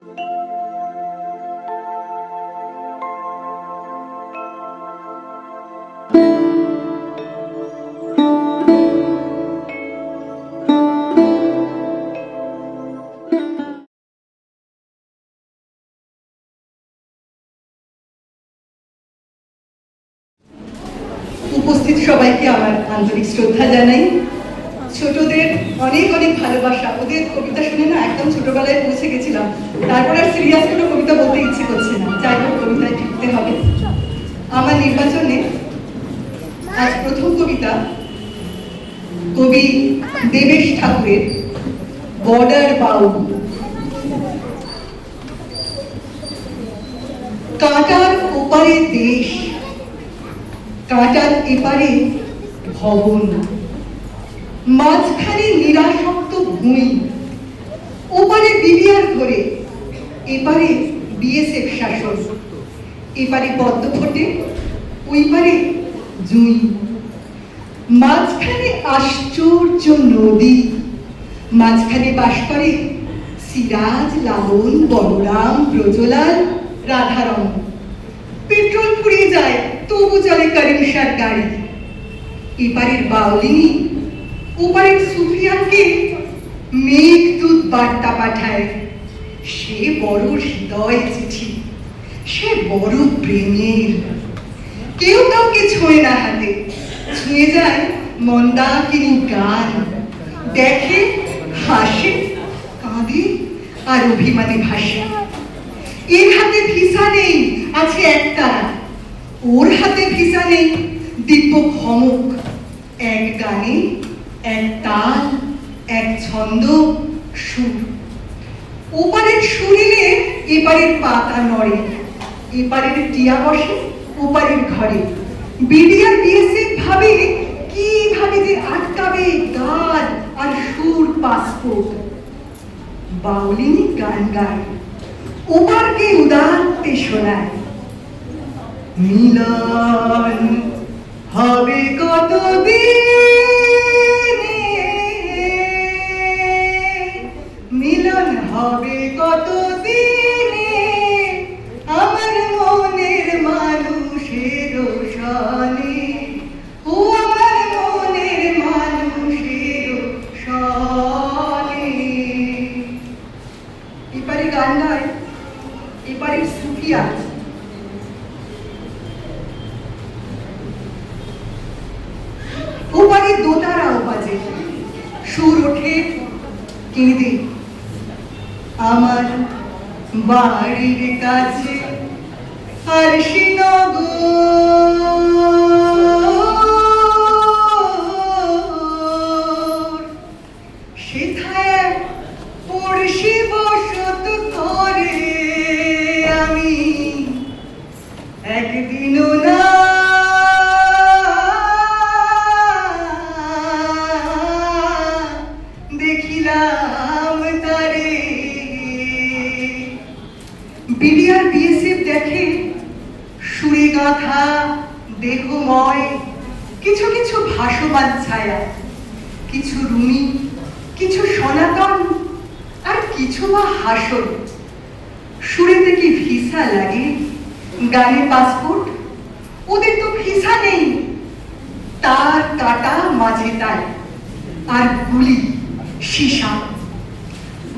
উপস্থিত সবাইকে আমার আন্তরিক শ্রদ্ধা জানাই। ছোটদের অনেক অনেক ভালোবাসা। ওদের কবিতা শুনে না একদম ছোটবেলায় পৌঁছে গেছিলাম, তারপর আর সিরিয়াস কোনো কবিতা বলতে ইচ্ছে করছে না, যাই হোক কবিতায় টিকতে হবে। আমার নির্বাচনে আজ প্রথম কবিতা কবি দেবেশ ঠাকুরের বর্ডার বাউল। কাঁটার ওপারে দেশ, কাঁটার এপারে ভবন, মাঝখানে নিরাসক্ত ভূমি, ওপারে বিবিআর ঘরে, এপারে বিএসএফ শাসন, এপারে পদ্ম ফোটে, ওই পারে জুঁই, মাঝখানে আশ্চর্য নদী, মাঝখানে বাস করে সিরাজ, লালন, বলরাম, ব্রজলাল, রাধারমণ। পেট্রোল ফুরিয়ে যায় তবু চলে করিমশার গাড়ি। এপারের বাউলিনী ওপারের সুফিয়ানকে মেঘদূত বার্তা পাঠায়। সে বড় হৃদয় চিঠি, সে বড় প্রেমের। কেউ কাউকে ছোঁয়ে না হাতে, ছুঁয়ে যায় মন্দাকিনী গান। দেখে, হাসে, কাঁদে আর অভিমানে ভাসে। এর হাতে ভিসা নেই, আছে একতারা। ওর হাতে ভিসা নেই, দিব্য খমক। এক গানে, এক তাল, এক ছন্দ, সুর। ওপারের সুরিলে এপারের পাতা নড়ে, এপারের টিয়া বসে ওপারের ঘরে। বিডিআর বিএসএফ ভাবে কিভাবে যে আটকাবে গান আর সুর পাসপোর্ট। বাউলিনী গান গায়, ওপারকে উদাত্তে শোনায়। মিলন হবে কতদিনে, মিলন হবে কতদিনে, আমার মনের মানুষের সনে, ও আমার মনের মানুষের সনে। এপারে গান গায়, এপারে সুফিয়া। ওপারে দোতারাও বাজে, সুর ওঠে কেঁদে। আমার বাড়ির কাছে আরশিনগর, সেথায় পড়শি বসত করে আমি একদিনও না দেখিলাম তারে। বিডিআর বিএসএফ দেখে সুরে গাথা দেহময় কিছু কিছু ভাসমান ছায়া, কিছু রুমি, কিছু সনাতন, আর কিছু বা হাসর। সুরেতে কি ভিসা লাগে, গানে পাসপোর্ট? ওদের তো ভিসা নেই, তার কাটা মাঝে তাই, আর গুলি, সীসা।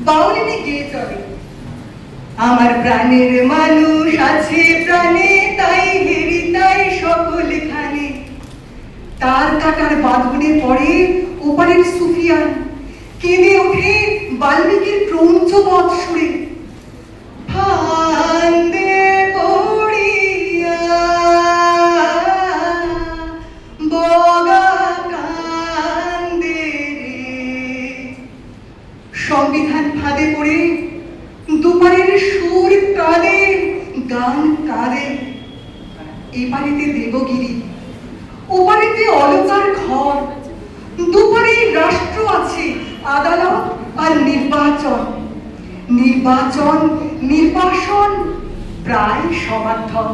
বাউলিনী গেয়ে চলে, আমার প্রাণের মানুষ আছে প্রাণে, তাই হেরি তাই সকল খানে। তার কাটার বাঁধনে পড়ে ওপারের সুফিয়ান, কেঁদে ওঠে বাল্মীকির ক্রৌঞ্চবৎ সুরে। ফান্দে পড়িয়া বগা কান্দে রে, সংবিধান ফাঁদে পড়ে দুপারের সুর কাঁদে, গান কাঁদে। এপারেতে দেবগিরি, ওপারেতে অলকার ঘর। দুপারে রাষ্ট্র আছে, আদালত আর নির্বাচন। নির্বাচন নির্বাসন প্রায় সমার্থক।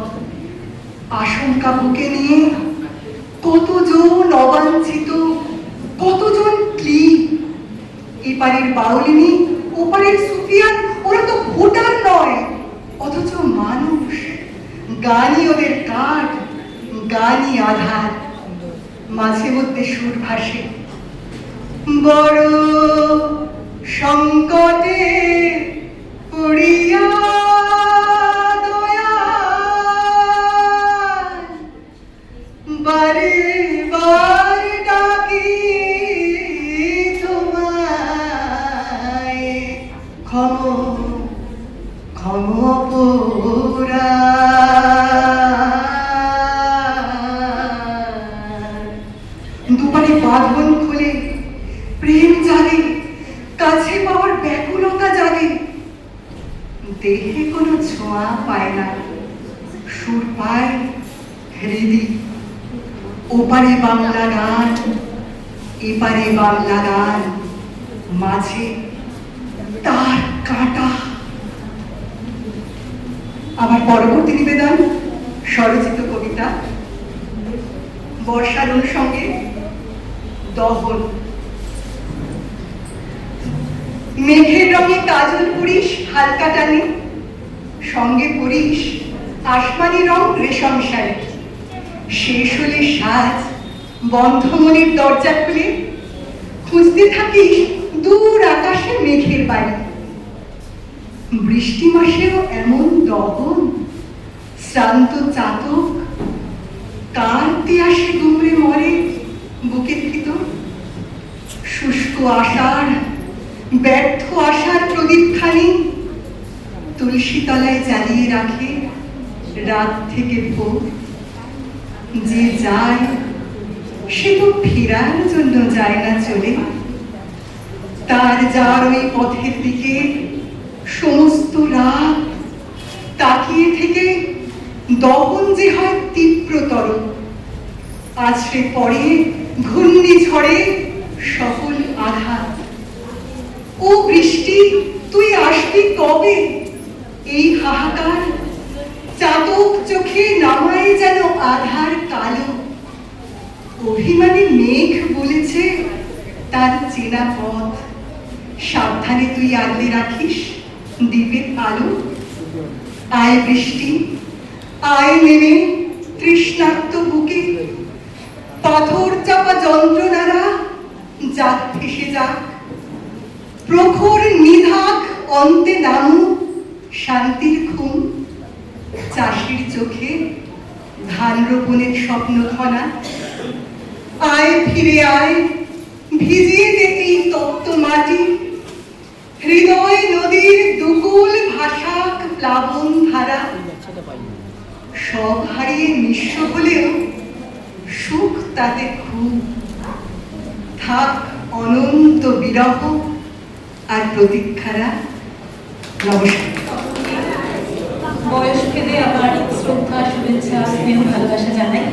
আশঙ্কা বুকে নিয়ে কতজন অবাঞ্ছিত, কতজন ক্লিপ। এপারের বাউলিনী, ওপারের সুফিয়ান, ওরা তো ভোটার অথচ মানুষ, গানই ওদের কাঠ, গানই আধার, মাঝে মধ্যে সুর ভাসে। বড় সংকটে পড়িয়া দয়াল বারে বার ডাকি তোমায়, ক্ষম ক্ষম দুপারে বাঁধন খুলে প্রেম জাগে, কাছে পাওয়ার ব্যাকুলতা জাগে। দেহে কোনো ছোঁয়া পায় না, সুর পায় হৃদি। ওপারে বাংলা গান, এপারে বাংলা গান, মাঝে তার কাঁটা। আমার পরবর্তী নিবেদন স্বরচিত কবিতা বর্ষার অনুষঙ্গে দহন। মেঘের রঙে কাজল করিস হালকা টানে, সঙ্গে পরিস আসমানি রং রেশম শাড়ি। শেষ হলে সাজ বন্ধ মনের দরজা খুলে খুঁজতে থাকিস দূর আকাশে মেঘের বাড়ি। বৃষ্টি মাসেও এমন দহন, শ্রান্ত চাতক কাঁদতে আসে দুমড়ে মরে বুকের ভিতর। শুষ্ক আশার ব্যর্থ আশার প্রদীপখানি তুলসী তলায় জ্বালিয়ে রাখে রাত থেকে ভোর। যে যায় সে তো ফেরার জন্য যায় না চলে, তার যার ওই পথের দিকে সমস্ত রাত তাকিয়ে থেকে দহন যে হয় তীব্রতর। আছড়ে পড়ে ঘূর্ণিঝড়ে সকল আঘাত। ও বৃষ্টি তুই আসবি কবে? এই হাহাকার চাতক চোখে নামায় যেন আধার কালো। অভিমানী মেঘ বলেছে তার চেনা পথ, সাবধানে তুই আগলে রাখিস দ্বীপের আলো। আয় বৃষ্টি আয় নেমে তৃষ্ণার্ত বুকে, পাথর চাপা যন্ত্রণারা যাক ভেসে যাক। প্রখর নিধাক অন্তে নামু শান্তির ঘুম। চাষির চোখে ধান রোপণের স্বপ্ন খনা। আয় ফিরে আয় ভিজিয়ে দে এই তপ্ত মাটি। হৃদয় নদীর দুকুল ভাষাক প্লাবন ধারা। সব হারিয়ে নিঃস্ব হলেও সুখ তাতে খুব। থাক অনন্ত বিরহ আর প্রতীক্ষারা। নমস্কার। বয়স ভেদে আমার শ্রদ্ধা, শুভেচ্ছা, স্নেহ, ভালোবাসা জানাই।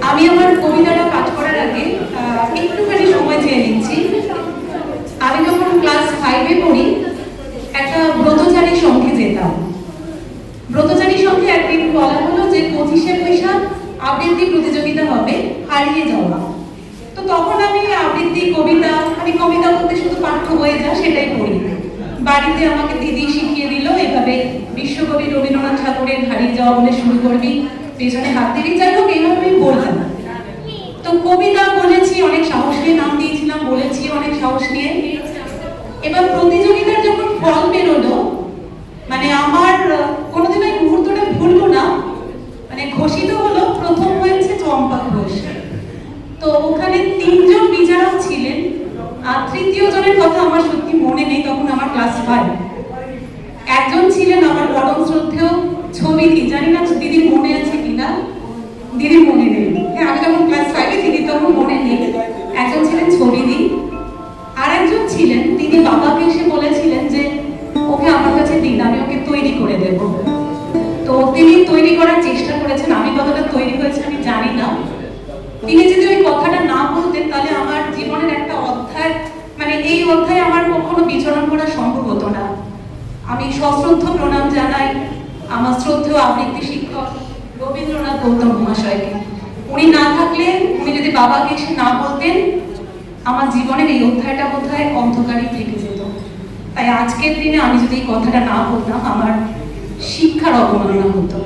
আমি আমার কবিতাটা পাঠ করার আগে একটুখানি সময় চেয়ে নিচ্ছি। আমি যখন ক্লাস 5-এ পড়ি একটা ব্রতচারী সংঘে যেতাম। ব্রতচারী সংঘে একদিন বলা হলো যে 25শে বৈশাখ আবৃত্তি প্রতিযোগিতা হবে, হারিয়ে যাওয়া। তো তখন আমি আবৃত্তি কবিতা, আমি কবিতা বলতে শুধু পাঠ্য বইয়ে যা সেটাই পড়ি। বাড়িতে আমাকে দিদি শিখিয়ে দিল এভাবে বিশ্বকবি রবীন্দ্রনাথ ঠাকুরের হারিয়ে যাওয়া বলে শুরু করবি, পেছনে হাত দিবি, যাই হোক এইভাবে আমি বলতাম। তো কবিতা বলেছি, অনেক সাহস নিয়ে নাম দিয়েছিলাম, বলেছি অনেক সাহস নিয়ে। এবার প্রতিযোগিতার যখন ফল বেরোলো, মানে আমার কোনোদিন ওই মুহূর্তটা ভুলবো না। মানে ঘোষিত হলো প্রথম হয়েছে চম্পা ঘোষ। তো ওখানে 3 জন বিচারক ছিলেন, আর তৃতীয় জনের কথা আমার সত্যি মনে নেই, তখন আমার ক্লাস 5। একজন ছিলেন আমার পরম শ্রদ্ধেয় ছবিদি, জানি না দিদির মনে আছে কিনা, দিদির মনে নেই। হ্যাঁ, আমি যখন ক্লাস 5-এ দিদি তখন মনে নেই। একজন ছিলেন ছবিদি, আর একজন ছিলেন তিনি বাবাকে এসে বলেছিলেন যে ওকে আমার কাছে দিন, আমি ওকে তৈরি করে দেব। তো তিনি তৈরি করার চেষ্টা করেছেন, আমি কতটা তৈরি হয়েছে আমি জানি না। তিনি যদি ওই কথাটা না বলতেন তাহলে আমার জীবনের একটা অধ্যায়, মানে এই অধ্যায়ে আমার কখনো বিচরণ করা সম্ভব হতো না। আমি সশ্রদ্ধ প্রণাম জানাই আমার শ্রদ্ধেয় আবৃত্তি শিক্ষক রবীন্দ্রনাথ গৌতম মহাশয়কে। উনি না থাকলে, উনি যদি বাবাকে এসে না বলতেন, আমার জীবনের এই অধ্যায়টা বোধহয় অন্ধকারই থেকে যেত। তাই আজকের দিনে আমি যদি এই কথাটা না বলতাম, আমার শিক্ষার অবমাননা হতো।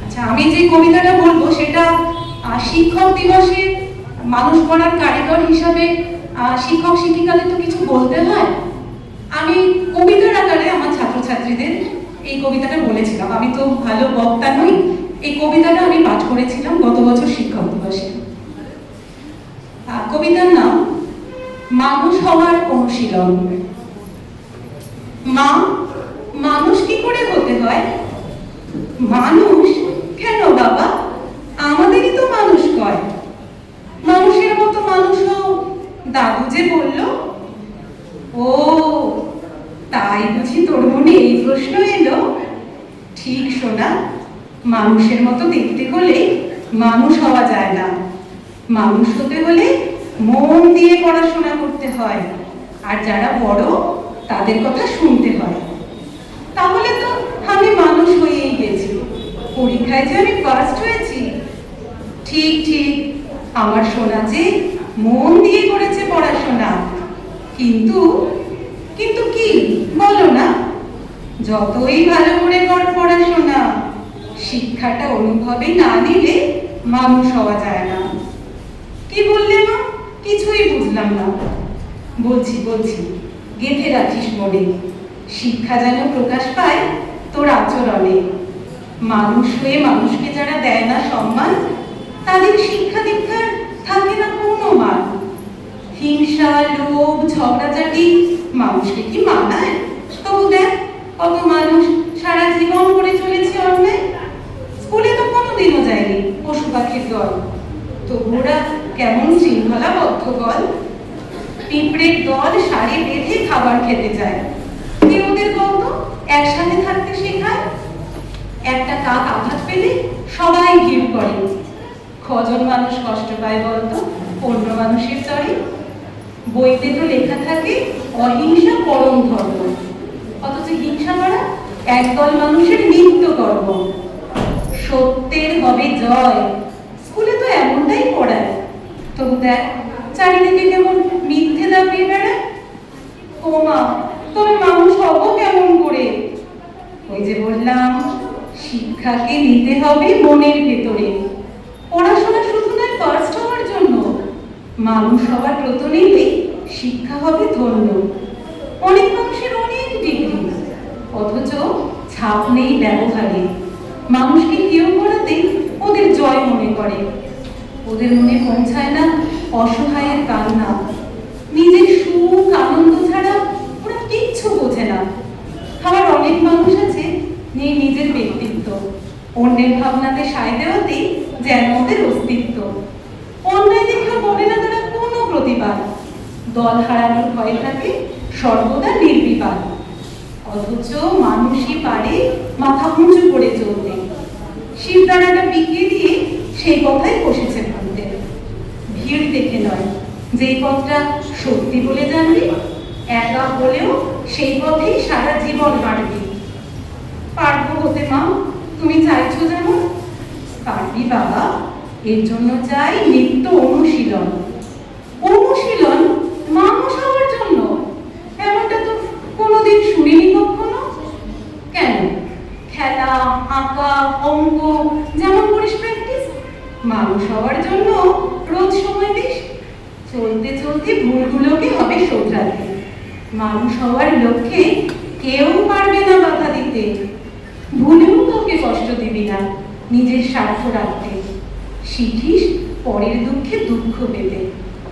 আচ্ছা, আমি যে কবিতাটা বলবো সেটা শিক্ষক দিবসে মানুষ গড়ার কারিগর হিসাবে শিক্ষক শিক্ষিকাদের তো কিছু বলতে হয়। আমি কবিতার আকারে আমার ছাত্রছাত্রীদের এই কবিতাটা বলেছিলাম। আমি তো ভালো বক্তা নই, এই কবিতাটা আমি পাঠ করেছিলাম গত বছর শিক্ষক দিবসে। কবিতার নাম মানুষ হওয়ার অনুশীলন। মা, মানুষ কি করে হতে হয়? মানুষ কেন বাবা, আমাদেরই তো মানুষ কয়। মানুষের মতো মানুষ হও, দাদু যে বলল। ও তাই বুঝি তোর মনে এই প্রশ্ন এলো? ঠিক শোনা, মানুষের মতো দেখতে হলে মানুষ হওয়া যায় না। মানুষ হতে হলে মন দিয়ে পড়াশোনা করতে হয়, আর যারা বড় তাদের কথা শুনতে হয়। তাহলে তো আমি মানুষ হয়েই গেছি, পরীক্ষায় যে আমি ফার্স্ট হয়েছি। ঠিক ঠিক, আমার সোনা যে মন দিয়ে করেছে পড়াশোনা। কিন্তু কিন্তু কি বলো না, যতই ভালো করে কর পড়াশোনা, শিক্ষাটা অনুভবে না নিলে মানুষ হওয়া যায় না। কি বললে মা? কিছুই বুঝলাম না। বলছি বলছি, গেঁথে রাখিস মনে, শিক্ষা যেন প্রকাশ পায় তোর আচরণে। মানুষ হয়ে মানুষকে যারা দেয় না সম্মান, তাদের শিক্ষা দীক্ষার থাকে না কোনো মান। হিংসা, লোভ, ঝগড়াঝাটি মানুষকে কি মানায়? তবু দেখ কত মানুষ সারা জীবন করে চলেছে অন্যায়। স্কুলে তো কোনোদিনও যায়নি পশু পাখির দল, তবু ওরা কেমন শৃঙ্খলাবদ্ধ বল। পিঁপড়ের দল সারি বেঁধে খাবার খেতে যায়, কে ওদের গল্প একসাথে থাকতে শেখায়। একটা কাক আঘাত পেলে সবাই ভিড় করে। কজন মানুষ কষ্ট পায় বলতো অন্য মানুষের তরে? বইতে তো লেখা থাকে অহিংসা পরম ধর্ম, অথচ হিংসা করা একদল মানুষের নিত্য কর্ম। সত্যের হবে জয়, স্কুলে তো এমনটাই পড়ায়। তবু দেখ চারিদিকে কেমন মিথ্যে দাপিয়ে বেড়ায়। ও মা, তবে মানুষ হবো কেমন করে? ওই যে বললাম, শিক্ষাকে নিতে হবে মনের ভেতরে। পড়াশোনা শুধু নয় ফার্স্ট হওয়ার জন্য, মানুষ হওয়ার ব্রত নিলে শিক্ষা হবে ধন্য। অনেক মানুষের অনেক ডিগ্রি, অথচ ছাপ নেই ব্যবহারে। মানুষকে কেউ করাতে ওদের জয় মনে করে। ওদের মনে পৌঁছায় না অসহায়ের কান্না। নিজের সুখ আনন্দ ছাড়া ওরা কিচ্ছু বোঝে না। আবার অনেক মানুষ আছে নেই নিজের ব্যক্তিত্ব, অন্যের ভাবনাতে সায় দেওয়াতেই যেন ওদের অস্তিত্ব। অন্যায় দেখেও বলে না তারা কোনো প্রতিবাদ, দল হারানোর ভয় থাকে সর্বদা নির্বিবাদ। অথচ মানুষই পারে মাথা উঁচু করে চলতে, শিরদাঁড়াটা বিকিয়ে দিয়ে সেই কথাই বসেছে বলতে। ভিড় দেখে নয়, যেই পথটা সত্যি বলে জানবি, একা হলেও সেই পথেই সারা জীবন হাঁটবি। পারবো হতে মা, তুমি চাইছো যেমন। পারবি বাবা, এর জন্য চাই নিত্য অনুশীলন। অনুশীলন মানুষ হওয়ার জন্য, এমনটা তো কোনোদিন শুনিনি কখনো। কেন? খেলা, আঁকা, অঙ্ক যেমন করিস প্র্যাকটিস, মানুষ হওয়ার জন্য রোজ সময় দিস। চলতে চলতে ভুলগুলোকে হবে শোধরাতে। মানুষ হওয়ার লক্ষ্যে কেউ পারবে না বাধা দিতে। ভুলেও কাউকে কষ্ট দিবি না নিজের স্বার্থ রাখতে। শিখিস পরের দুঃখে দুঃখ পেতে,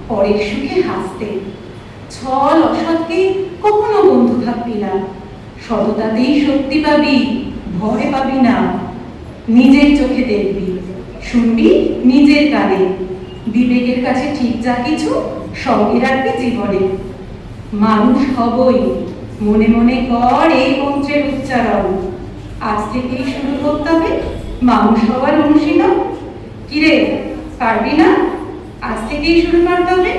পরের সুখে হাসতে। ছল অসৎকে কখনো বন্ধু ভাববি না, সততাতেই শক্তি পাবি, ভয় পাবি না। নিজের চোখে দেখবি, শুনবি নিজের কানে, বিবেকের কাছে ঠিক যা কিছু সঙ্গে রাখবি জীবনে। মানুষ হবই, মনে মনে কর এই মন্ত্রের উচ্চারণ। আজ থেকেই শুরু করতে হবে মানুষ হওয়ার অনুশীলন। কিরে, পারবি না? আজ থেকেই শুরু করতে হবে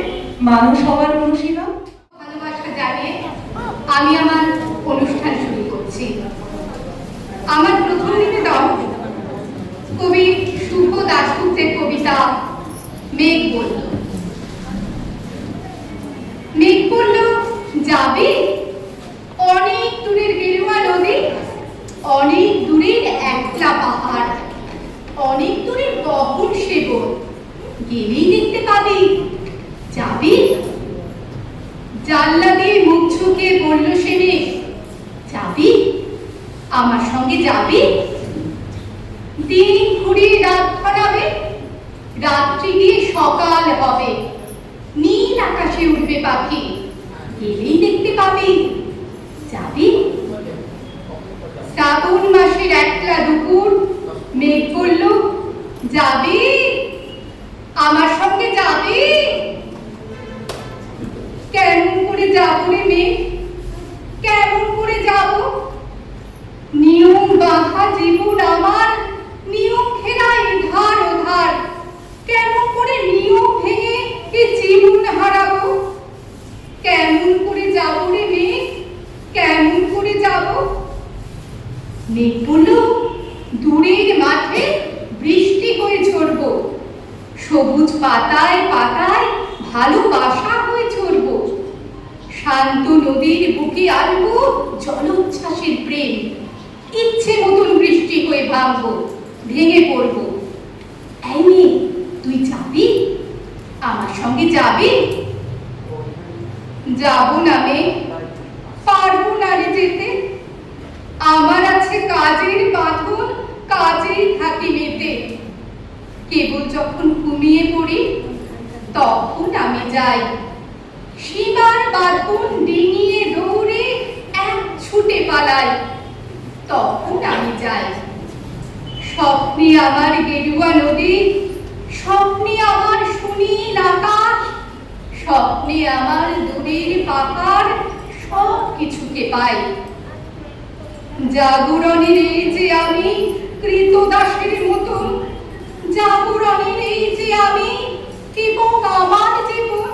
মানুষ হওয়ার অনুশীলন। ভালোবাসা জানিয়ে আমি আমার অনুষ্ঠান শুরু করছি। আমার প্রথম নিবেদন কবি শুভ দাশগুপ্তের কবিতা মেঘ বলল। মেঘ বলল, যাবি অনেক দূরের গেরুয়া নদী, আমার সঙ্গে যাবি? দিন ঘুরিয়ে রাত ধরাবে, রাত্রি গিয়ে সকাল হবে, নীল আকাশে উঠবে পাখি, গেলেই দেখতে পাবি। যাবি? শ্রাবণ মাসের একলা দুপুর, মেঘ বলল, যাবি? আমার সঙ্গে যাবি? কেমন করে যাবো রে মেঘ, কেমন করে যাব? নিয়ম বাঁধা জীবন আমার, নিয়ম ঘেরা এধার ওধার, কেমন করে নিয়ম ভেঙে এ জীবন হারাবো? কেমন করে যাব রে মেঘ, কেমন করে যাব? মেঘ বলল, দূরের মাঠে বৃষ্টি হয়ে ঝরবো, সবুজ পাতায় পাতায় ভালোবাসা হয়ে ঝরবো, শান্ত নদীর বুকে আনবো জলোচ্ছ্বাসের প্রেম, ইচ্ছে মতন বৃষ্টি হয়ে ভাঙবো, ভেঙে পড়বো। এই মেয়ে, তুই যাবি? আমার সঙ্গে যাবি? যাবো না মেয়ে, পারবো না রে যেতে, আমার আছে কাজের বাঁধন, কাজেই থাকি মেতে। কেবল যখন ঘুমিয়ে পড়ি তখন আমি যাই, সীমার বাঁধন ডিঙিয়ে দৌড়ে এক ছুটে পালাই, তখন আমি যাই। স্বপ্নে আমার গেরুয়া নদী, স্বপ্নে আমার সুনীল আকাশ, স্বপ্নে আমার দূরের পাহাড়, সব কিছুকে পাই। জাগরণের এই যে আমি কৃতদাসের মতন, জাগরণের এই যে আমি এবং আমার জীবন,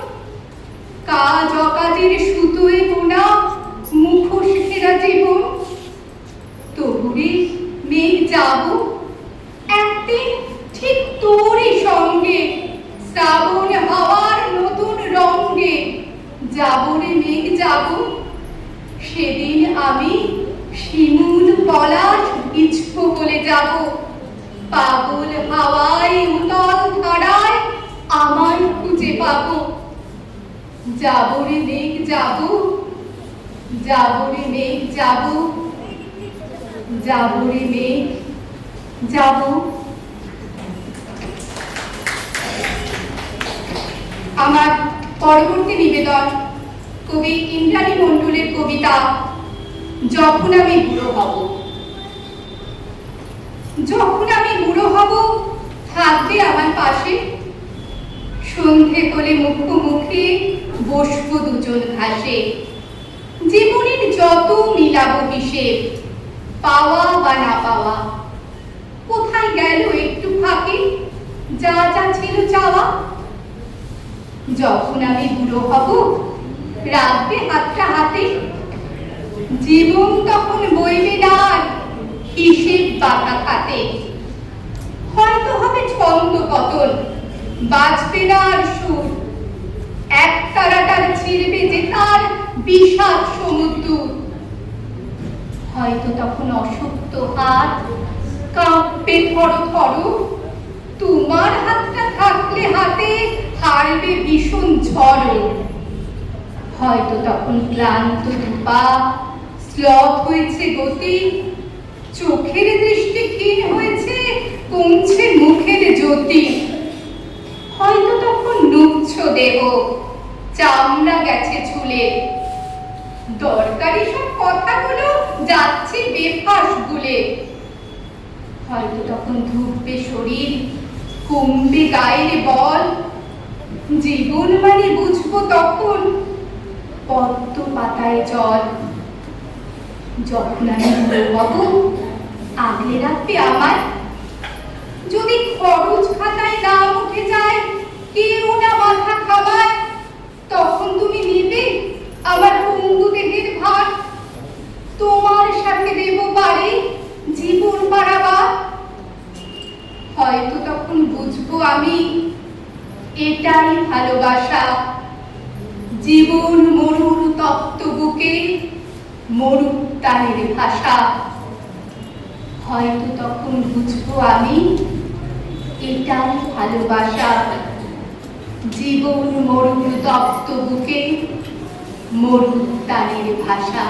কাজ অকাজের সুতোয় বোনা মুখোশ ঘেরা জীবন। তবুরে মেঘ যাব একদিন ঠিক তোরই সঙ্গে, শ্রাবণ হাওয়ার নতুন রঙে। যাবো রে মেঘ যাব, সেদিন আমি শিমুল পলাশ ইচ্ছ বলে যাব, পাগল হাওয়ায় উতল ধারায় আমার খুঁজে পাবো। যাবো রে মেঘ যাব, যাবো রে মেঘ যাব, যাবো রে মেঘ যাব। আমার পরবর্তী নিবেদন কবি ইন্দ্রাণী মণ্ডলের কবিতা যখন আমি বুড়ো হব। যখন আমি বুড়ো হব থাকবে আমার পাশে, সন্ধে হলে মুখোমুখি বসবো দুজন ঘাসে, জীবনের যত মিলাবো হিসেব, পাওয়া বা না পাওয়া, কোথায় গেল একটু ফাঁকে যা যা ছিল চাওয়া। যখন আমি বুড়ো হব রাখবে হাতটা হাতে, জীবন তখন বইবে ডাক হিসেব বাঁকা খাতে। হয়তো হবে ছন্দ পতন, বাজবে না আর সুর, এক তারাটার ছিড়বে যে তার বিষাদ সমুদ্র। হয়তো তখন অশক্ত হাত কাঁপবে থর থর, তোমার হাতটা থাকলে হাতে হারবে ভীষণ ঝড়। হয়তো তখন ক্লান্ত পা শ্লথ হয়েছে গতি, চোখের দৃষ্টি ক্ষীণ হয়েছে, কমছে মুখের জ্যোতি। হয়তো তখন নুচ্ছ দেহ, চামড়া গেছে ঝুলে, দরকারি সব কথাগুলো যাচ্ছে বেফাস গুলে। হয়তো তখন ধুকবে শরীর, কমবে গায়ের বল, জীবন মানে বুঝবো তখন পদ্ম পাতায় জল। যখন আমি বুড়ো হব আগলে রাখবে আমায়, যদি খরচ খাতায় নাম উঠে যায় কেউ না মাথা খামায়, তখন তুমি নিবে আমার পঙ্গু দেহের ভার, তোমার সাথে দেব পারে জীবন পারাবার। হয়তো তখন বুঝবো আমি এটাই ভালোবাসা, জীবন মরুর তপ্ত বুকে মরুর তানের ভাষা। হয়তো তখন বুঝবো আমি এটাই ভালোবাসা, জীবন মরুর তপ্ত বুকে মরুর তানের ভাষা।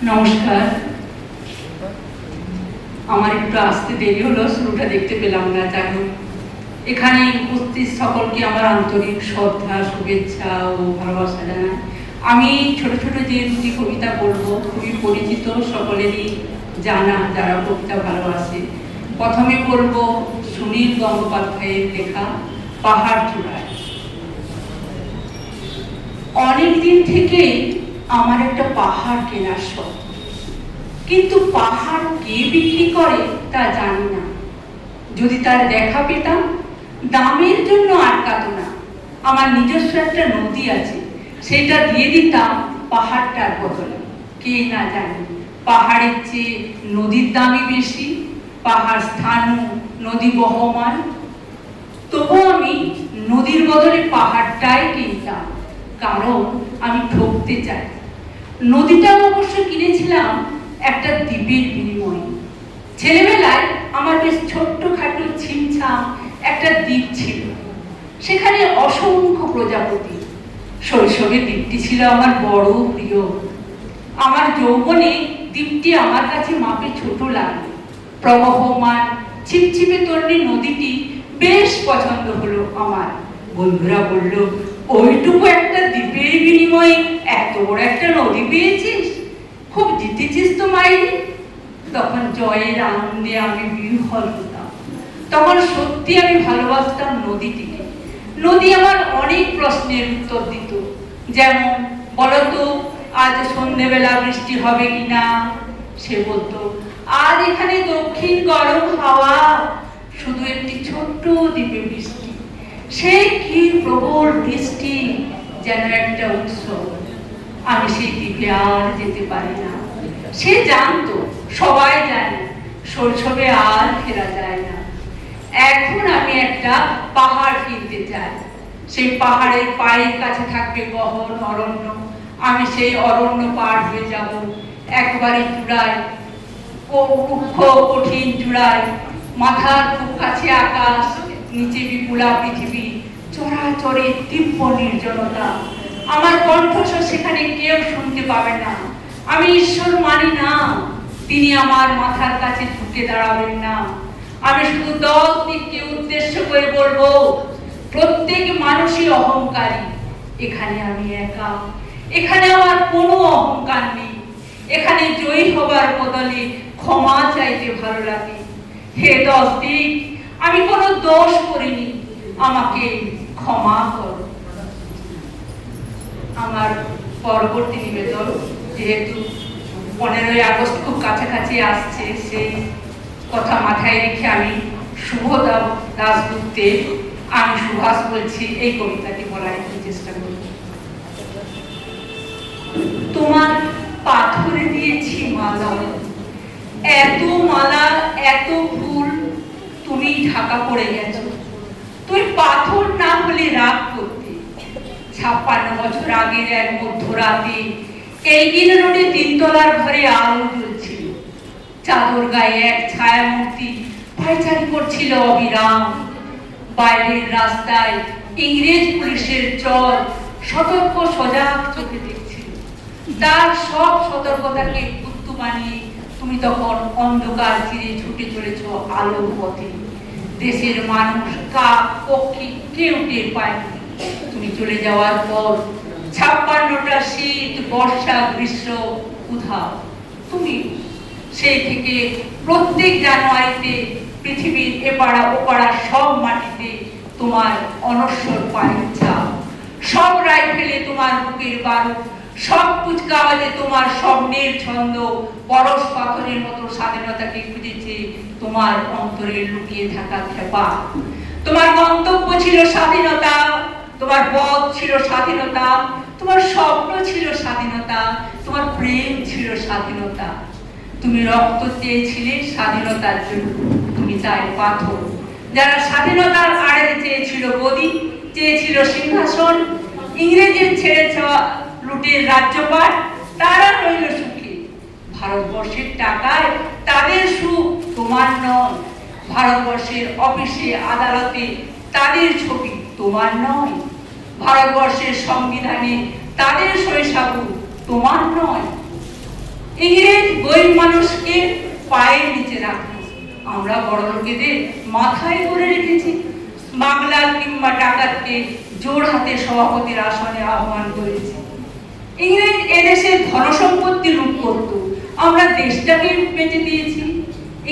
নমস্কার। আমার একটু আসতে দেরি হলো, শুরুটা দেখতে পেলাম না। যাই হোক, এখানে উপস্থিত সকলকে আমার আন্তরিক শ্রদ্ধা, শুভেচ্ছা ও ভালোবাসা জানাই। আমি ছোট ছোট যে দুটি কবিতা বলবো খুবই পরিচিত, সকলেরই জানা যারা কবিতা ভালোবাসে। প্রথমে বলবো সুনীল গঙ্গোপাধ্যায়ের লেখা পাহাড় চূড়ায়। অনেক দিন থেকেই আমার একটা পাহাড় কেনার শখ, কিন্তু পাহাড় কে বিক্রি করে তা জানি না। যদি তার দেখা পেতাম, দামের জন্য আটকাতো না। আমার নিজস্ব একটা নদী আছে, সেটা দিয়ে দিতাম পাহাড়টার বদলে। কে না জানি পাহাড়ের চেয়ে নদীর দামই বেশি, পাহাড় স্থানু, নদী বহমান। তবু আমি নদীর বদলে পাহাড়টাই কিনতাম, কারণ আমি ঠকতে চাই। নদীটাও অবশ্য কিনেছিলাম একটা দ্বীপের বিনিময়ে। ছেলেবেলায় আমার বেশ ছোট্টখাটো ছিমছাম একটা দ্বীপ ছিল, সেখানে অসংখ্য প্রজাপতি। শৈশবে দ্বীপটি ছিল আমার বড় প্রিয়। আমার যৌবনে দ্বীপটি আমার কাছে মাপে ছোট লাগলো। প্রবহমান ছিপছিপে তরুণী নদীটি বেশ পছন্দ হলো আমার। বন্ধুরা বলল, ওইটুকু একটা দ্বীপের বিনিময়ে এত বড় একটা নদী পেয়েছিস, খুব জিতেছিস তো মাইরি। তখন জয়ের আনন্দে আমি বিহ্বল হতাম। তখন সত্যি আমি ভালোবাসতাম নদীটিকে। নদী আমার অনেক প্রশ্নের উত্তর দিত, যেমন বলতো আজ সন্ধ্যেবেলা বৃষ্টি হবে কিনা। সে বলতো, আজ এখানে দক্ষিণ গরম হাওয়া, শুধু একটি ছোট্ট দ্বীপে বৃষ্টি। সে কি প্রবল বৃষ্টি, যেন একটা উৎসব। আমি সেই দ্বীপে আর যেতে পারি না। সে জানতো, সবাই জানে, শৈশবে আর ফেরা যায় না। এখন আমি একটা পাহাড় কিনতে চাই। সেই পাহাড়ের পায়ের কাছে থাকবে গহন অরণ্য। আমি সেই অরণ্য পার হয়ে যাব, একবারে চূড়ায়, রুক্ষ কঠিন চূড়ায়। মাথার খুব কাছে আকাশ, নিচে বিপুলা পৃথিবী, চরাচরে তীব্র নির্জনতা। আমার কণ্ঠস্বর সেখানে কেউ শুনতে পাবে না। আমি ঈশ্বর মানি না, তিনি আমার মাথার কাছে ঝুঁকে দাঁড়াবেন না। আমি শুধু 10 দিককে উদ্দেশ্য করে বলবো, প্রত্যেক মানুষই অহংকারী। এখানে আমি একা, এখানে আমার কোনো অহংকার নেই। এখানে জয়ী হবার বদলে ক্ষমা চাইতে ভালো লাগে। হে 10 দিক, আমি কোনো দোষ করিনি, আমাকে ক্ষমা করো। আমার পরবর্তী নিবেদন, যেহেতু 15ই আগস্ট খুব কাছাকাছি আসছে, সেই কথা মাথায় রেখে আমি শুভ দাশগুপ্তের আমি সুভাষ বলছি এই কবিতাটি বলার একটু চেষ্টা করব। তোমার পাথরে দিয়েছি মালা, এত মালা এত ফুল, তুমি ঢাকা পড়ে গেছো। তুই পাথর না হলে রাগ করতে। 56 বছর আগের এক মধ্যরাতে এইদিন রোডে 3 তলার ঘরে আলো জ্বলছিল। চাদর গায়ে এক ছায়া মূর্তি পায়চারি করছিল অবিরাম। বাইরের রাস্তায় ইংরেজ পুলিশের চল সতর্ক সজাগ চোখে দেখছিল। তার সব সতর্কতাকে উত্তু বানিয়ে তুমি তখন অন্ধকার চিরে ছুটে চলেছ আলোর পথে। দেশের মানুষ, কাক, পক্ষী কেউ টের পায়নি। তুমি চলে যাওয়ার পর 56টা শীত, বর্ষা, গ্রীষ্ম উধাও। তুমি সেই থেকে প্রত্যেক জানুয়ারিতে পৃথিবীর এপাড়া ওপাড়া সব মাটিতে তোমার অনশ্বর পায়ের ছাপ। সব রাইফেলে তোমার বুকের বারুদ, সব কুচকাওয়াজে তোমার স্বপ্নের ছন্দ পরশ পাথরের মতো স্বাধীনতাকে খুঁজেছে তোমার অন্তরে লুকিয়ে থাকা খেপা। তোমার গন্তব্য ছিল স্বাধীনতা, তোমার পথ ছিল স্বাধীনতা, তোমার স্বপ্ন ছিল স্বাধীনতা, তোমার প্রেম ছিল স্বাধীনতা। তুমি রক্ত চেয়েছিলে স্বাধীনতার জন্য, তুমি তাই পাথর। যারা স্বাধীনতার আড়ে চেয়েছিল গদি, চেয়েছিল সিংহাসন, ইংরেজের ছেড়ে যাওয়া লুটের রাজ্যপাট, তারা রইল সুখী। ভারতবর্ষের টাকায় তাদের সুখ, তোমার নয়। ভারতবর্ষের অফিসে আদালতে তাদের ছবি, তোমার নয়। ভারতবর্ষের সংবিধানে তাদের শৈশব, তোমার নয়। ইংরেজ গরিব মানুষকে পায়ের নিচে রাখতো, আমরা বড় লোকেদের মাথায় করে রেখেছি। বাংলার কিংবা ডাকাতকে জোর হাতে সভাপতির আসনে আহ্বান করেছি। ইংরেজ এদেশে ধনসম্পত্তি লুট করত, আমরা দেশটাকে বেঁচে দিয়েছি।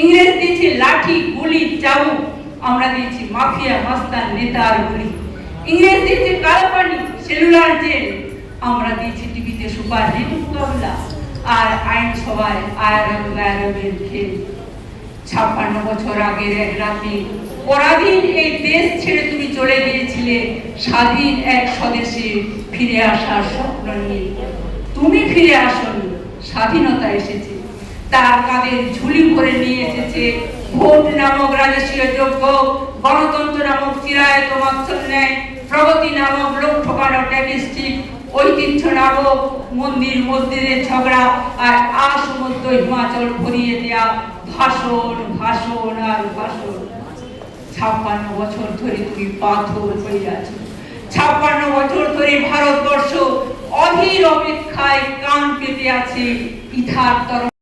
ইংরেজ দিয়েছে লাঠি, গুলি, চাবুক, আমরা দিয়েছি মাফিয়া, মাস্তান, নেতার গুলি। ইংরেজ দিয়েছে কালাপানি, সেলুলার জেল, আমরা দিয়েছি টিভিতে সুপার হিট মোকাবিলা আর আইনসভায় আয়ারবের খেল। 56 বছর আগের এক রাতে পরাধীন এই দেশ ছেড়ে তুমি চলে গিয়েছিলে স্বাধীন এক স্বদেশে ফিরে আসার স্বপ্ন নিয়ে। তুমি ফিরে আসনি, স্বাধীনতা এসেছে, তার কাঁধের ঝুলি ভরে নিয়ে এসেছে ভোট নামক রাজস্বীয় যোগ্য, গণতন্ত্র নামক চিরায়ত মাত্র ন্যায়, প্রগতি নামক লোক ঠকানো ট্যাটিস্টিক, ঐতিহ্য নামক মন্দির মসজিদের ঝগড়া, আর আসমুদ্র হিমাচল ভরিয়ে দেয়া ভাষণ, ভাষণ আর ভাষণ। 56 বছর ধরে তুমি পাথর হয়ে আছো। 56 বছর ধরে ভারতবর্ষ অধীর অপেক্ষায় কান পেতে আছে ইথার তরফ